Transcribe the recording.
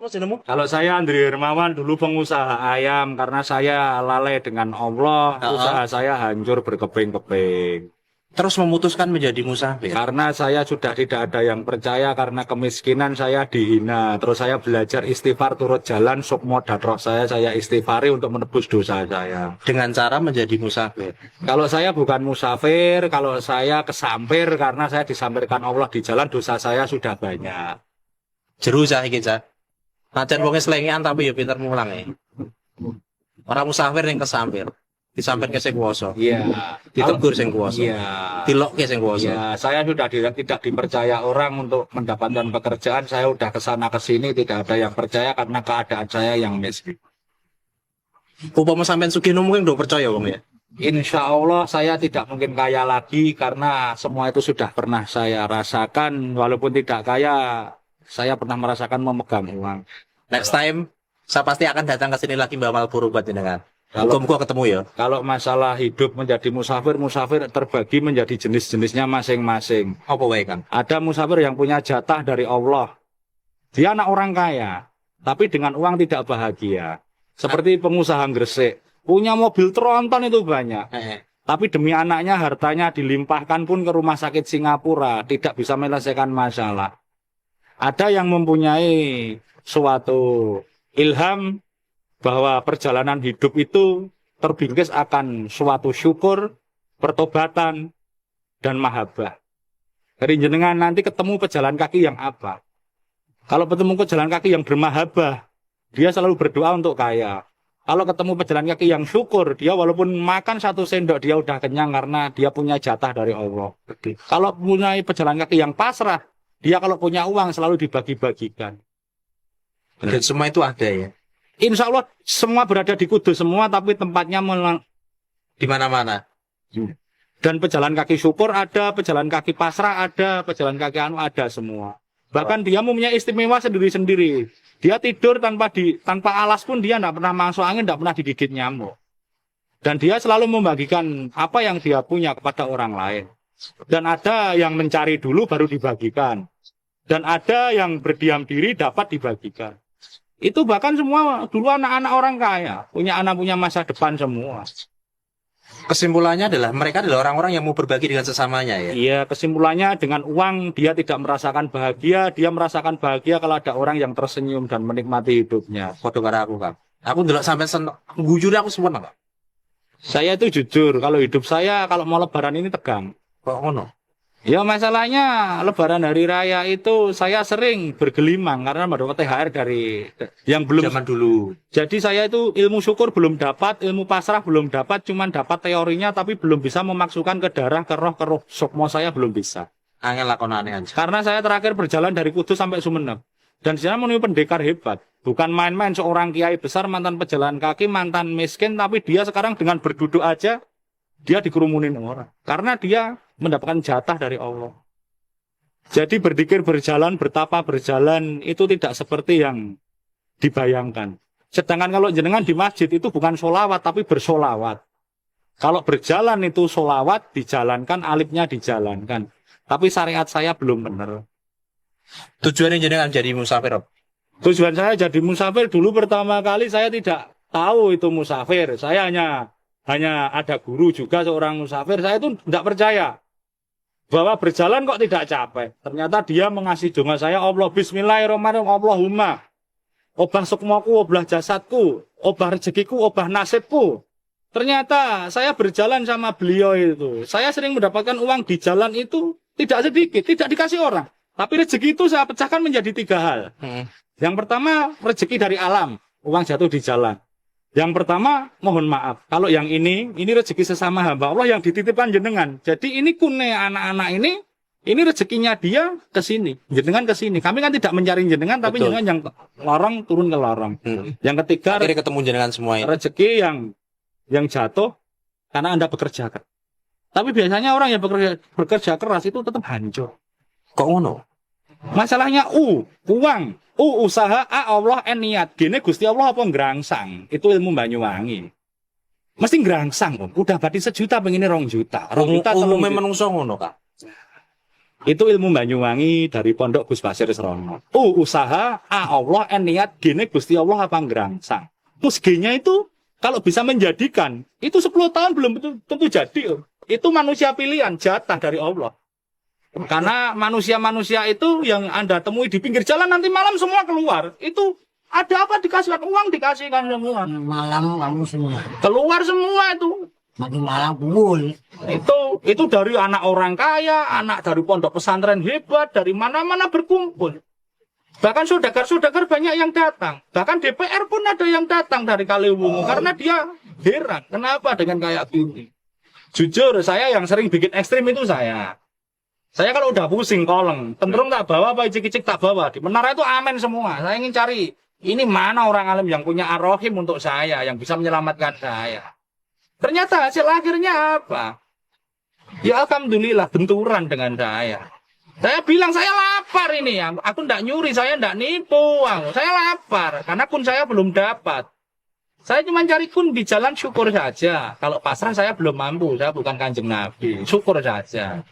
Mas jenengmu? Kalau saya Andri Hermawan dulu pengusaha ayam karena saya lalai dengan Allah, usaha Heeh. saya hancur berkeping-keping. Terus memutuskan menjadi musafir. Karena saya sudah tidak ada yang percaya karena kemiskinan saya dihina. Terus saya belajar istighfar turut jalan sukmo dadroh saya istighfari untuk menebus dosa saya. Dengan cara menjadi musafir. Kalau saya bukan musafir, kalau saya kesampir karena saya disampirkan Allah di jalan dosa saya sudah banyak. Jeru saiki, Cak. Najan wonge slengean tapi ya pinter mulang ya. Orang musafir yang kesampir. Disampir ke sing kuwasa. Iya. Ditegur sing kuwasa. Iya. Dilokke sing kuwasa. Ya, saya sudah tidak dipercaya orang untuk mendapatkan pekerjaan. Saya sudah ke sana ke sini tidak ada yang percaya karena keadaan saya yang miskin. Upama sampean sugih mungkin do percaya wong ya. Insya Allah saya tidak mungkin kaya lagi karena semua itu sudah pernah saya rasakan. Walaupun tidak kaya, saya pernah merasakan memegang uang. Next time saya pasti akan datang ke sini lagi bawa Malboro buat jenengan. Kalau Muga-muga ketemu ya. kalau masalah hidup menjadi musafir, musafir terbagi menjadi jenis-jenisnya masing-masing. Apa wae, Kang? Ada musafir yang punya jatah dari Allah. Dia anak orang kaya, tapi dengan uang tidak bahagia. Seperti pengusaha Gresik, punya mobil tronton itu banyak. Tapi demi anaknya hartanya dilimpahkan pun ke rumah sakit Singapura, tidak bisa menyelesaikan masalah. Ada yang mempunyai suatu ilham bahwa perjalanan hidup itu terbingkis akan suatu syukur, pertobatan, dan mahabbah. Dari jenengan nanti ketemu pejalan kaki yang apa? Kalau ketemu pejalan kaki yang bermahabbah, dia selalu berdoa untuk kaya. Kalau ketemu pejalan kaki yang syukur, dia walaupun makan satu sendok, dia udah kenyang karena dia punya jatah dari Allah. Kalau punya pejalan kaki yang pasrah, dia kalau punya uang selalu dibagi-bagikan. Dan semua itu ada ya. Insya Allah semua berada di Kudus semua, tapi tempatnya Di mana-mana. dan pejalan kaki syukur ada, pejalan kaki pasrah ada, pejalan kaki anu ada semua. Bahkan dia mempunyai istimewa sendiri-sendiri. Dia tidur tanpa alas pun dia tidak pernah masuk angin, tidak pernah digigit nyamuk. Dan dia selalu membagikan apa yang dia punya kepada orang lain. Dan ada yang mencari dulu baru dibagikan. Dan ada yang berdiam diri dapat dibagikan. Itu bahkan semua dulu anak-anak orang kaya, punya anak punya masa depan semua. Kesimpulannya adalah mereka adalah orang-orang yang mau berbagi dengan sesamanya ya. Iya, kesimpulannya dengan uang dia tidak merasakan bahagia, dia merasakan bahagia kalau ada orang yang tersenyum dan menikmati hidupnya. Padha karo aku, Kang. Aku ndelok sampai gujur aku semua, Kang. Saya itu jujur, kalau hidup saya kalau mau lebaran ini tegang. Kok ngono? Ya masalahnya lebaran hari raya itu saya sering bergelimang karena mendapat THR dari yang belum. Zaman dulu. Jadi saya itu ilmu syukur belum dapat, ilmu pasrah belum dapat, cuman dapat teorinya tapi belum bisa memasukkan ke darah, ke roh. Sukmo saya belum bisa. Angel lakonane anjir. Karena saya terakhir berjalan dari Kudus sampai Sumeneb. Dan di sana menemui pendekar hebat. Bukan main-main seorang kiai besar, mantan pejalan kaki, mantan miskin, tapi dia sekarang dengan berduduk aja, dia dikerumunin orang. Karena dia mendapatkan jatah dari Allah. Jadi berzikir berjalan, bertapa berjalan, itu tidak seperti yang dibayangkan. Sedangkan kalau jenengan di masjid itu bukan sholawat, tapi bersolawat. Kalau berjalan itu sholawat, dijalankan, alifnya dijalankan. Tapi syariat saya belum benar. Tujuannya jenengan jadi musafir. Tujuan saya jadi musafir dulu pertama kali saya tidak tahu itu musafir. Saya hanya ada guru juga seorang musafir. Saya itu tidak percaya bahwa berjalan kok tidak capek. Ternyata dia mengasih donga saya, Allah bismillahirrahmanirrahim, Allahumma obah sukmoku, obah jasadku, obah rezekiku, obah nasibku. Ternyata saya berjalan sama beliau itu. Saya sering mendapatkan uang di jalan itu tidak sedikit, tidak dikasih orang. Tapi rezeki itu saya pecahkan menjadi 3 hal. Yang pertama, rezeki dari alam, uang jatuh di jalan. Yang pertama, mohon maaf. Kalau yang ini rezeki sesama hamba Allah yang dititipkan jenengan. Jadi ini kune anak-anak ini rezekinya dia ke sini, jenengan ke sini. Kami kan tidak mencari jenengan, tapi Betul. jenengan yang lorong turun ke lorong. Yang ketiga, Akhirnya ketemu jenengan semua ini. rezeki yang jatuh karena Anda bekerja keras. Tapi biasanya orang yang bekerja keras itu tetap hancur. Kok ngono? Masalahnya uang, usaha, Allah, niat. Gini Gusti Allah apa ngerangsang? Itu ilmu Banyuwangi. Mesti ngerangsang, Om. Udah berarti 1 juta pengennya 2 juta. 2 juta Umumnya telung juta. menungso ngono, Kak. Itu ilmu Banyuwangi dari Pondok Gus Basir Srono. Usaha Allah niat gini Gusti Allah apa ngerangsang. Terus G-nya itu kalau bisa menjadikan, itu 10 tahun belum tentu jadi. Itu manusia pilihan, jatah dari Allah. Karena manusia-manusia itu yang Anda temui di pinggir jalan nanti malam semua keluar. Itu ada apa dikasihkan uang, dikasihkan semua. Malam kamu semua. Keluar semua itu. Makin malam kumpul. Itu dari anak orang kaya, anak dari pondok pesantren hebat, dari mana-mana berkumpul. Bahkan saudagar-saudagar banyak yang datang. Bahkan DPR pun ada yang datang dari Kaliwungu. Karena dia heran, kenapa dengan kayak gini. Jujur, saya yang sering bikin ekstrim itu saya. Saya kalau udah pusing koleng, cenderung tak bawa apa icik-icik tak bawa. Di menara itu amin semua. Saya ingin cari, ini mana orang alim yang punya ar-rahim untuk saya, yang bisa menyelamatkan saya. Ternyata hasil akhirnya apa? Ya alhamdulillah benturan dengan saya. Saya bilang saya lapar ini, aku ndak nyuri, saya ndak nipu, saya lapar karena kun saya belum dapat. Saya cuma cari kun di jalan syukur saja. Kalau pasrah saya belum mampu, saya bukan kanjeng Nabi, syukur saja.